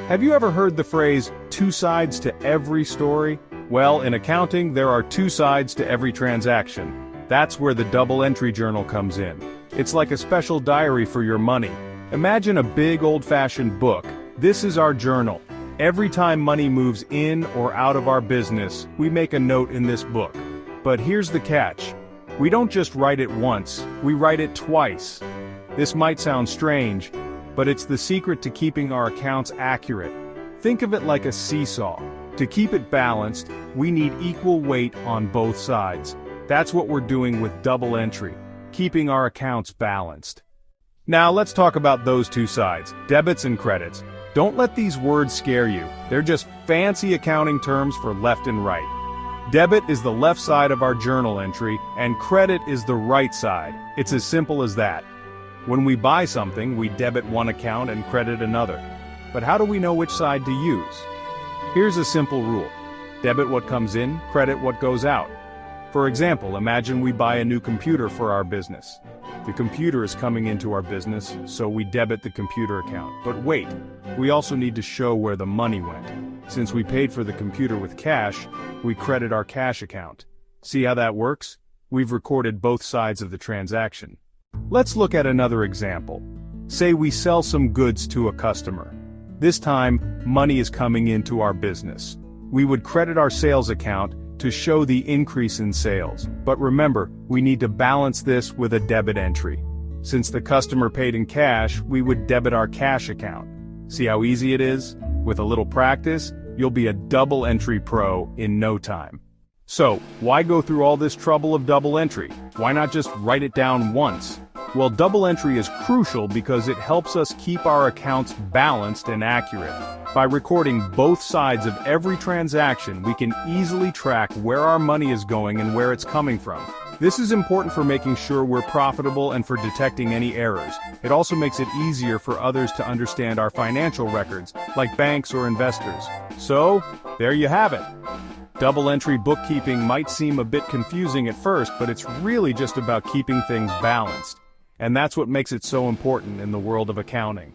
Have you ever heard the phrase, two sides to every story? Well, in accounting, there are two sides to every transaction. That's where the double entry journal comes in. It's like a special diary for your money. Imagine a big old-fashioned book. This is our journal. Every time money moves in or out of our business, we make a note in this book. But here's the catch. We don't just write it once, we write it twice. This might sound strange, but it's the secret to keeping our accounts accurate. Think of it like a seesaw. To keep it balanced, we need equal weight on both sides. That's what we're doing with double entry, keeping our accounts balanced. Now let's talk about those two sides, debits and credits. Don't let these words scare you. They're just fancy accounting terms for left and right. Debit is the left side of our journal entry, and credit is the right side. It's as simple as that. When we buy something, we debit one account and credit another. But how do we know which side to use? Here's a simple rule. Debit what comes in, credit what goes out. For example, imagine we buy a new computer for our business. The computer is coming into our business, so we debit the computer account. But wait, we also need to show where the money went. Since we paid for the computer with cash, we credit our cash account. See how that works? We've recorded both sides of the transaction. Let's look at another example. Say we sell some goods to a customer. This time, money is coming into our business. We would credit our sales account to show the increase in sales. But remember, we need to balance this with a debit entry. Since the customer paid in cash, we would debit our cash account. See how easy it is? With a little practice, you'll be a double entry pro in no time. So, why go through all this trouble of double entry? Why not just write it down once? Well, double entry is crucial because it helps us keep our accounts balanced and accurate. By recording both sides of every transaction, we can easily track where our money is going and where it's coming from. This is important for making sure we're profitable and for detecting any errors. It also makes it easier for others to understand our financial records, like banks or investors. So, there you have it. Double entry bookkeeping might seem a bit confusing at first, but it's really just about keeping things balanced. And that's what makes it so important in the world of accounting.